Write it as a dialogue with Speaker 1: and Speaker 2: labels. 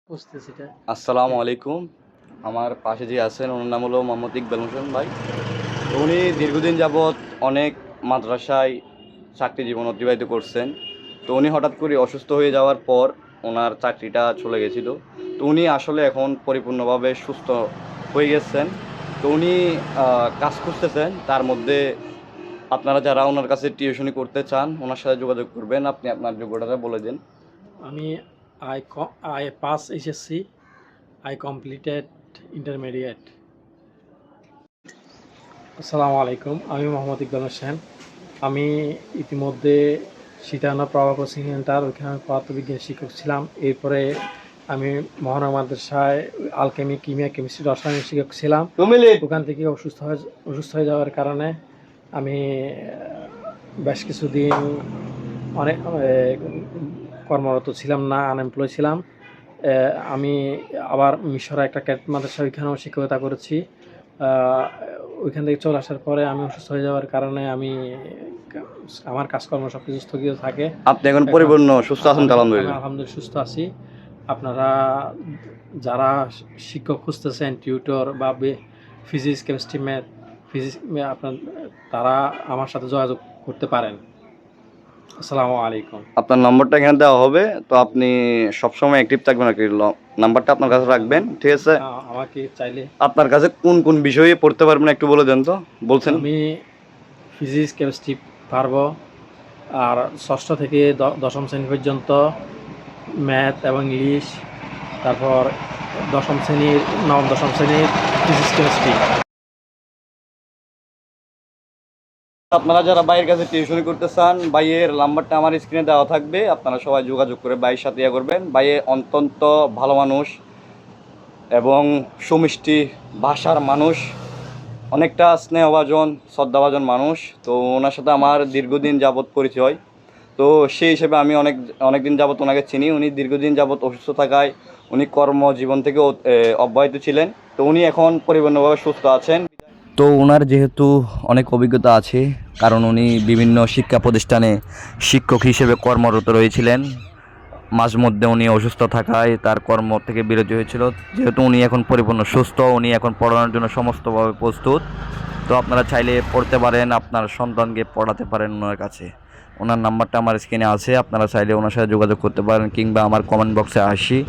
Speaker 1: বুঝতেছি এটা।
Speaker 2: আসসালামু আলাইকুম। আমার পাশে যে আছেন ওনার নাম হলো মোহাম্মদ ইকবাল হোসেন ভাই। তো উনি দীর্ঘদিন যাবৎ অনেক মাদ্রাসায় চাকরি জীবন অতিবাহিত করছেন। তো উনি হঠাৎ করে অসুস্থ হয়ে যাওয়ার পর ওনার চাকরিটা চলে গেছিল। তো উনি আসলে এখন পরিপূর্ণভাবে সুস্থ হয়ে গেছেন। তো উনি কাজ খুঁজতেছেন। তার মধ্যে আপনারা যারা ওনার কাছে টিউশনি করতে চান ওনার সাথে যোগাযোগ করবেন। আপনি আপনার যোগ্যতাটা বলে দিন।
Speaker 1: আমি I pass HSC, I completed intermediate. আসসালামু আলাইকুম, আমি মোহাম্মদ ইকবাল হোসেন। আমি ইতিমধ্যে সীতাহানা প্রভা কোচিং সেন্টার, ওইখানে পদার্থবিজ্ঞান শিক্ষক ছিলাম। এরপরে আমি মহানগর মাদ্রাসায় আলকেমি, কিমিয়া, কেমিস্ট্রি, রসায়ন শিক্ষক ছিলাম। ওখান থেকে অসুস্থ হয়ে যাওয়ার কারণে আমি বেশ কিছুদিন অনেক কর্মরত ছিলাম না, আনএমপ্লয় ছিলাম। আমি আবার মিশরে একটা ক্যাডেট মাদ্রাসা, ওইখানেও শিক্ষকতা করেছি। ওইখান থেকে চলে আসার পরে আমি অসুস্থ হয়ে যাওয়ার কারণে আমার কাজকর্ম সব কিছু স্থগিত থাকে।
Speaker 2: আপনি এখন পরিপূর্ণ সুস্থ আছেন?
Speaker 1: আমি
Speaker 2: আলহামদুলিল্লাহ।
Speaker 1: আলহামদুলিল্লাহ সুস্থ আছি। আপনারা যারা শিক্ষক খুঁজতেছেন, টিউটর বা ফিজিক্স, কেমিস্ট্রি, ম্যাথ, আপনার তারা আমার সাথে যোগাযোগ করতে পারেন। আসসালামু আলাইকুম।
Speaker 2: আপনার নম্বরটা এখানে দেওয়া হবে। তো আপনি সবসময় অ্যাক্টিভ থাকবেন আর কি। নাম্বারটা আপনার কাছে রাখবেন, ঠিক আছে?
Speaker 1: আমাকে চাইলে
Speaker 2: আপনার কাছে কোন কোন বিষয়ে পড়তে পারবেন একটু বলে দেন তো। বলছেন
Speaker 1: আমি ফিজিক্স, কেমিস্ট্রি পারবো, আর ষষ্ঠ থেকে দশম শ্রেণী পর্যন্ত ম্যাথ এবং ইংলিশ, তারপর নবম দশম শ্রেণীর ফিজিক্স, কেমিস্ট্রি।
Speaker 2: আপনারা যারা ভাইয়ের কাছে টিউশনি করতে চান, ভাইয়ের নাম্বারটা আমার স্ক্রিনে দেওয়া থাকবে। আপনারা সবাই যোগাযোগ করে ভাইয়ের সাথে ইয়ে করবেন। ভাইয়ে অত্যন্ত ভালো মানুষ এবং সুমিষ্টি ভাষার মানুষ, অনেকটা স্নেহভাজন, শ্রদ্ধাভাজন মানুষ। তো ওনার সাথে আমার দীর্ঘদিন যাবৎ পরিচয়। তো সেই হিসেবে আমি অনেক দিন যাবৎ ওনাকে চিনি। উনি দীর্ঘদিন যাবৎ অসুস্থ থাকায় উনি কর্মজীবন থেকে অব্যাহত ছিলেন। তো উনি এখন পরিপূর্ণভাবে সুস্থ আছেন। তো ওনার যেহেতু অনেক অভিজ্ঞতা আছে, কারণ উনি বিভিন্ন শিক্ষা প্রতিষ্ঠানে শিক্ষক হিসেবে কর্মরত রয়েছিলেন। মাঝে মধ্যে উনি অসুস্থ থাকায় তার কর্ম থেকে বিরতি হয়েছিল। যেহেতু উনি এখন পরিপূর্ণ সুস্থ, উনি এখন পড়ানোর জন্য সমস্তভাবে প্রস্তুত। তো আপনারা চাইলে পড়তে পারেন, আপনার সন্তানকে পড়াতে পারেন ওনার কাছে। ওনার নাম্বারটা আমার স্ক্রিনে আছে, আপনারা চাইলে ওনার সাথে যোগাযোগ করতে পারেন, কিংবা আমার কমেন্ট বক্সে আসি।